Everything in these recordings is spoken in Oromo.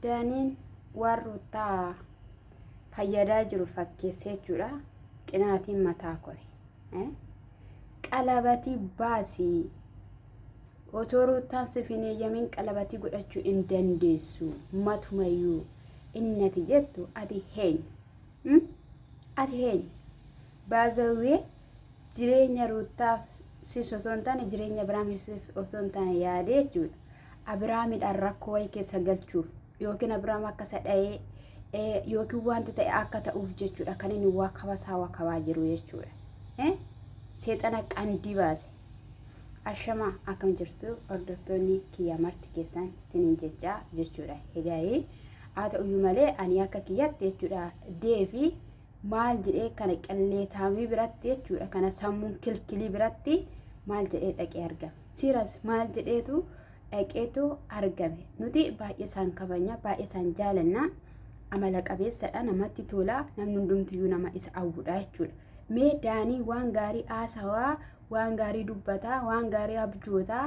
daaniin warruutaa fayyadaa jiru fakkeessee jechuudha. Qinaatiin mataa kore qalabatii baasii otoo ruutaan sifinee yamiin qalabatii godhachuu hin dandeessu matumayyuu innati jettu ati heeny baazawwee jireenya ruutaaf sis osoo hin taane jireenya Abiraamiif osoo hin taane yaadee jechuudha. Abiraamidhaan rakkoo wayii keessa galchuuf yookiin Abiraam akka isa dha'ee yookiin wanta ta'e akka ta'uuf jechuudha kan inni waa kabaa jiru jechuudha. Seexana qandii baase. Ashamaa akkam jirtu hordoftoonni kiyya marti keessan siniin jechaa jechuudha. Egaa haa ta'uyyuu malee ani akka kiyyaatti jechuudha deefi maal jedhee kana qalleetaamii biratti jechuudha kana sammuun kilkilii biratti maal jedhee dhaqee argame. Siras maal jedheetu dhaqeetu argame. Nuti baay'ee isaan kabanya baay'ee isaan jaalanna. Amala qabeessadha namatti tola namni hundumtiyyuu nama isa hawwudha jechuudha. Mee daanii waan gaarii haasawaa waan gaarii dubbataa waan gaarii abjootaa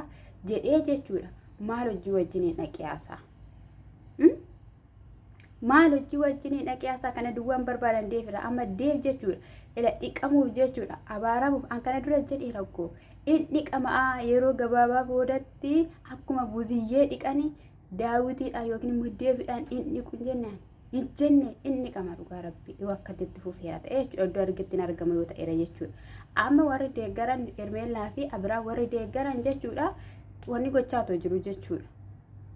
jedhee jechuudha. Maal hojii wajjin dhaqee haasaa? Maal hojii wajjin dhaqee haasaa kana duwwaan barbaadan deefira amma deef jechuudha. Ila dhiqamuuf jechuudha. Abaaramuuf an kana dura jedhee rakkoo inni qamaa yeroo gabaabaa boodatti akkuma buziyyee dhiqanii daawitiidhaan yookiin immoo deefiidhaan inni kun jennaan hin jenne inni qama dhugaa rabbi yoo akkatti fufeera ta'e jechuudha. Iddoo argaatti hin argamu yoo ta'eera jechuudha. Amma warri deeggaran Hermeellaa fi Abiraam warri deeggaran jechuudha wanni gochaatoo jiru jechuudha.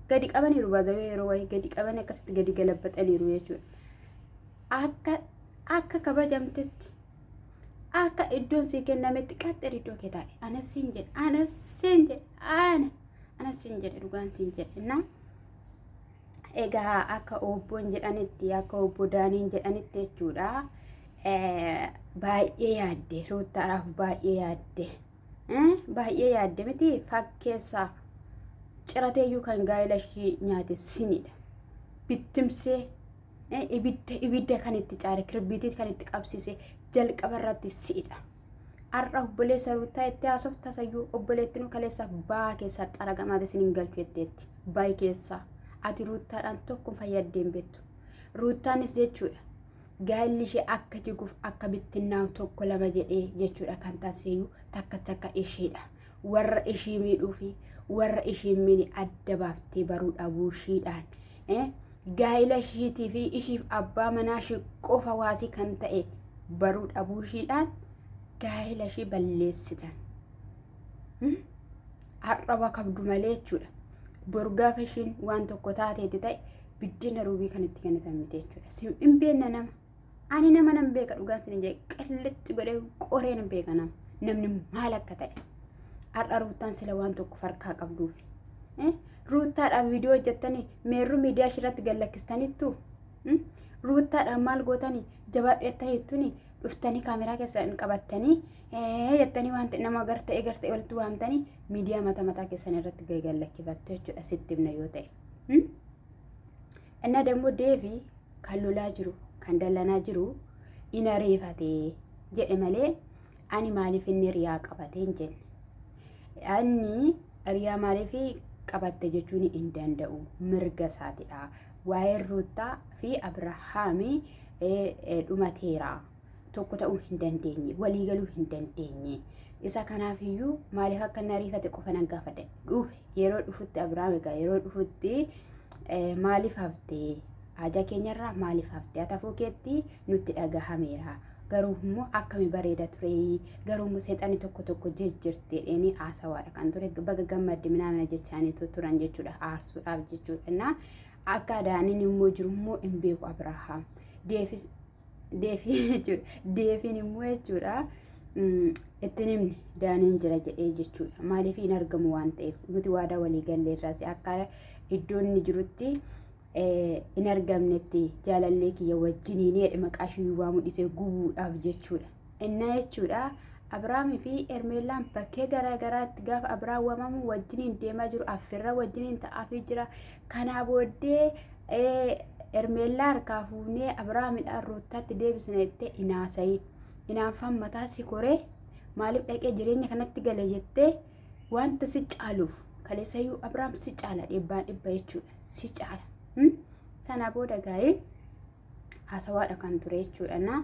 Gadi qabaniiru baazawee yeroo wayii gadi qaban akkasitti gadi galabbataniiru jechuudha. Akka kabajamtetti akka iddoon sii kennametti qaxxee iddoo kee taa'e anas siin jedhe dhugaan siin jedhe. Egaa akka obboon jedhanitti akka obbo Daaniin jedhanitti jechuudha. Baay'ee yaadde ruutaadhaaf baay'ee yaadde miti fakkeessa cirateeyyuu kan gaa'ela ishii nyaate sinidha. Bittimsee ibidda kan itti caare kirbiitii kan itti qabsiise jalqaba irratti siidha. Har'a obboleessa ruutaa itti haasofta tasayyuu obboleettiin kaleessa baa keessaa xaragamaate sinin galchu jetteetti baay'ee keessaa. Ati ruutaadhaan tokko fayyadeen beektu. Ruutaanis jechuudha gaa'elli ishee akka jiguuf akka bittinnaa'u tokko lama jedhee jechuudha kan taasiseyyuu takka isheedha. Warra ishii miidhuu fi warra ishii miini adda baaftee baruu dhabuu ishiidhaan gaa'ela ishiitii fi ishiif abbaa manaa ishii qofa waasii kan ta'e baruu dhabuu ishiidhaan gaa'ela ishii balleessitan. Har'a wakabdu malee jechuudha. Borgaafa ishiin waan tokko taateeti ta'e biddeen ruubii kan itti kennitan miti jechuudha. Hin beekna nama. Ani nama nan beeka dhugaan sin jee qalletti godhee qoreen hin beeka nama. Namni maal akka ta'e. Har'a ruutaan sila waan tokko farkaa qabduufi. Ruutaadhaaf viidiyoo hojjettanii meerru miidiyaa irratti gallakkistaniittu. Ruutaadhaaf maal gootanii jabaadheettaniittuni dhuftanii kaameraa keessan qabattanii jettanii wanti nama garta'e walitti waamtanii miidiyaa mataa keessan irratti gallakkifattu jechuudha sitti himna yoo ta'e. Inna dammoo deebii kan lolaa jiru kan dallanaa jiru ina reefatee jedhe malee ani maaliif inni riyaa qabatee hin jenne. Ani riyaa maaliif qabatte jechuun hin danda'u mirga isaatiidha. Waa'ee Ruutaa fi Abirahaamii dhumateera. Tokko ta'uu hin dandeenye walii galuu hin dandeenye. Isa kanaafiyyuu maaliif akka inni ariifate qofa nan gaafadhe. Dhufe yeroo dhufutti Abiraam egaa yeroo dhufutti maaliif haftee haja keenyarraa maaliif haftee atafuu keetti nutti dhagahameera. Garuu immoo akkami bareeda ture garuu immoo seexanni tokko jijjiirtee dheeni haasawaadha kan ture baga gammadde minaamina jechaaniitu turan jechuudha aarsuudhaaf jechuudha. Akka daaniin immoo jiru immoo hin beeku Abirahaam deefiin immoo jechuudha ittiin himne daaniin jira jedhee jechuudha. Maaliif hin argamu waan ta'eef nuti waadaa walii galleerraas akka iddoon inni jirutti in argamnetti jaalallee kiyya wajjiniin maqaa ishee waamu dhisee gubuudhaaf jechuudha. Inna jechuudha Abiraamii fi Hermeellaan bakkee garaagaraatti gaafa Abiraam waamamu wajjiniin deemaa jiru affirra wajjiniin ta'aafii jira. Kanaa booddee Hermeellaa harkaa fuunee Abiraamidhaan Ruutaatti deebisne jettee inaasayin inaanfaan mataa si koree maaliif dhaqee jireenya kanatti gale jettee wanta si caaluuf kaleessayyuu Abiraam si caala dhibbaa jechuudha si caala. sana booda gaa'ee haasawaadha kan ture jechuudha.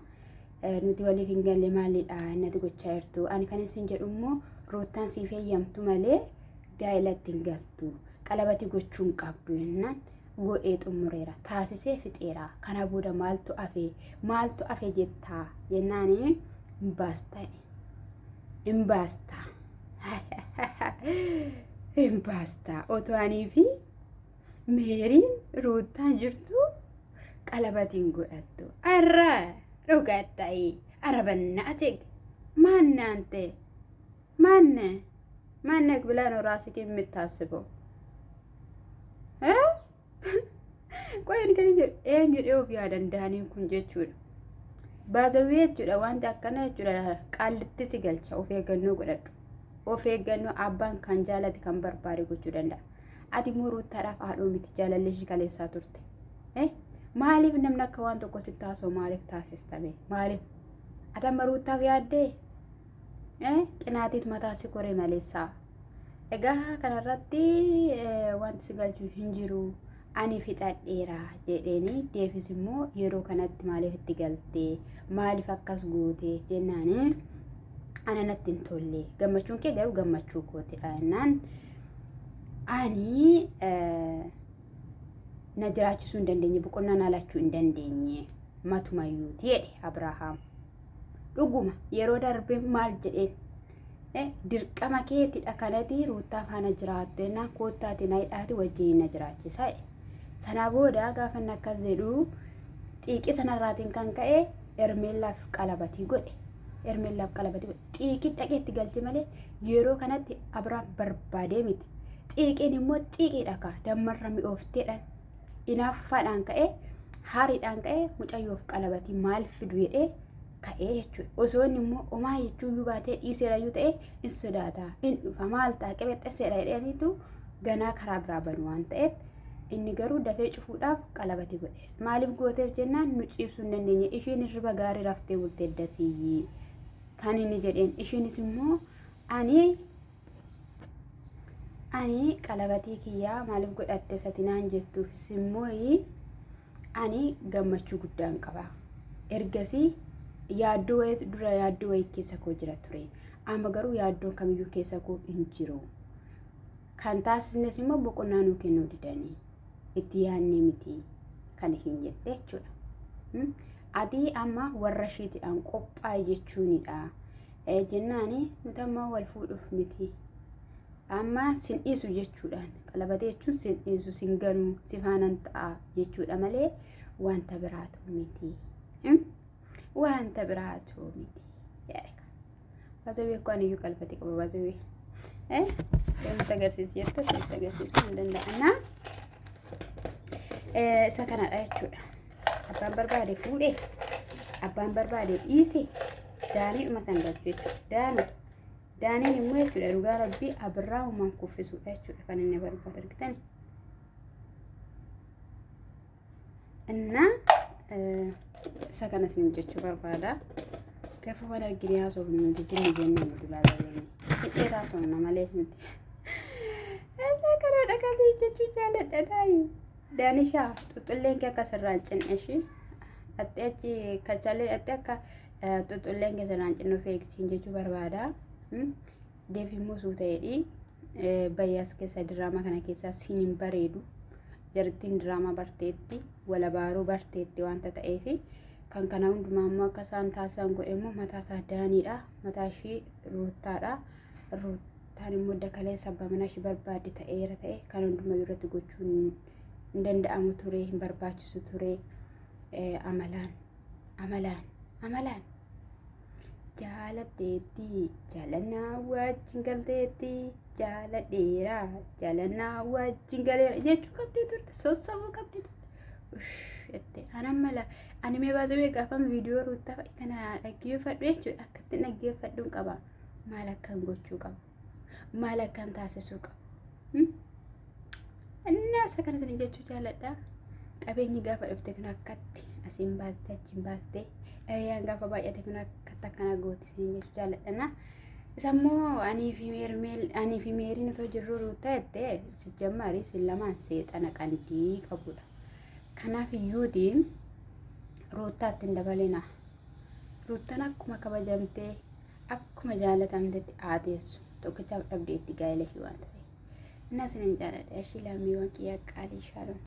Nuti waliif hin galle maalidha innati gochaa jirtu. Ani kan isin jedhu immoo Ruuttaan siif eeyyamtu malee gaa'elatti hin galtu. Qalabati gochuun qabdu jennaan godhee xumureera. Taasisee fixeera. Kana booda maaltu hafe jettaa jennaan hin baastaa. Hin baastaa. Otoo anii fi Meeriin Ruuttaan jirtu qalabatiin godhattu. Arra dhugaattai arabannaa teg maannante ማነክ ብለህ ነው ራስህ የምታስበው? ቆይ እንግዲህ ይሄን ቪዲዮ ቢያደንዳኒ ኩን jechuudha baazawee jechuudha wanti akkana jechuudha qaallitti si galcha of eeggannoo godhadhu of eeggannoo abbaan kan jaalate kan barbaade gochuu danda'a ati muruuttaadhaaf haadhoo miti jaalallee shi kaleessaa turte maaliif namni akka waan tokko si taasoo maaliif taasistame maaliif ata maruuttaaf yaaddee qinaatit mataa si koree maleessaa egaa kanarratti wanti si galchuu hin jiru ani fixadheera jedheeni deefis immoo yeroo kanatti maaliif itti galtee maaliif akkas goote jennaani ana natti hin tolle gammachuun kee garuu gammachuu kootidha jennaan ani na jiraachisuu hin dandeenye boqonnaa naalachuu hin dandeenye matumayyuuti jedhe Abrahaam dhuguma yeroo darbe maal jedheen dirqama keetidha kanatti Ruuttaa faana jiraattu jennaan koottaati na hidhaati wajjin na jiraachisa sana booda gaafa akkas jedhu xiiqii sanarraatiin kan ka'e Ermeelaaf qalabatii godhe xiiqii dhaqeetti galchi malee yeroo kanatti Abrahaam barbaadee miti xiiqiin immoo xiiqiidha ka dammarra mi'oofteedhaan inaaffaadhaan ka'e haariidhaan ka'e mucayyoof qalabatii maal fidu jedhee ka'ee jechuudha osoo inni immoo omaa jechuun baatee dhiiseerayyuu ta'e in sodaata in dhufa maal ta'a qabeexxeseedha jedhaniitu ganaa karaa biraa banu waan ta'eef inni garuu dafee cufuudhaaf qalabatii godhe maaliif gooteef jennaan nu ciibsuu hin dandeenye ishiin hirriba gaarii raftee bultee dasii kan inni jedheen ishiinis immoo ani qalabatii kiyyaa maaliif godhatte satinaan jettuufis immoo ani gammachuu guddaan qaba ergasii yaaddoo wayii keessa koo jira ture amma garuu yaaddoon kamiyyuu keessa koo hin jiru kan taasisnes immoo boqonnaa nuu kennuu didanii itti yaadne miti kan hin jette jechuudha ati amma warra ishiitidhaan qophaa'e jechuunidha jennaani nuti amma wal fuudhuuf miti amma sin dhiisu jechuudhaan qalabatee jechuun sin dhiisu sin ganuu si faanan ta'a jechuudha malee wanta biraatu miti wanta biraatu miti yaadaka baazawee akka ani iyyuu qalbate qaba baazawee wanti agarsiisu jettu wanti agarsiisuu hin danda'anna isa kanadha jechuudha abbaan barbaade fuudhee abbaan barbaade dhiise daaniidhuma san galchu jechuudha daaniin immoo jechuudha dhugaa rabbii Abrahaamumaan kuffisuudha jechuudha kan inni barbaade argitan እና isa kanas ni jechuu barbaada gaafa waan argine haasofnu nuti jinni jennu nuti baay'ee fixeeraa sonna malee nuti isa kana dhaqasii jechuu jaaladha daanishaa xuxulleen kee akka sirraan cinneshi atti achi kachaalee atti akka xuxulleen kee sirraan cinnuuf eegsiin jechuu barbaada deefimmoo suu ta'edhi bayyaas keessa diraamaa kana keessaa siin hin bareedu jartiin diraamaa barteetti wala baaruu barteetti wanta ta'eefi kan kana hundumaa immoo akka isaan taasisan godhe immoo mataa isaa daaniidha mataa ishii Ruuttaadha Ruuttaan immoo dakalee sabba mana ishii barbaadde ta'eera ta'e kan hundumaa irratti gochuun hin danda'amu ture hin barbaachisu ture amalaan jaaladheetti jaalannaa wajjin galteetti jaaladheera jaalannaa wajjin galeera jechuu qabdee turte sossaboo qabdee turte anamala ani mee baazawee gaafam viidiyoo Ruuttaa fa'i kana dhaggeeffadhu jechuudha akkatti dhaggeeffadhuun qaba maal akkan gochuu qaba maal akkan taasisuu qaba innasa kana sin jechuu jaaladha qabeenyi gaafa dhufte kan akkatti asiin baastee achiin baastee ayyaan gaafa baay'ate kan akkatti akkana gooti sin jechuu jaaladhana isammoo anii fi meeriin otoo jirru Ruuttaa jettee sijjammaarii sin lamaan seexana qandii qabudha Kanaaf iyyuutiin Ruutaatti hin dabalina. Ruutaan akkuma kabajamtee akkuma jaalatamtetti aateessu tokkichaaf dhabdeetti gaa'ela ishee waan ta'eef. Innas hin jaaladha ishee lammiiwwan kiyyaa qaalii shaalon.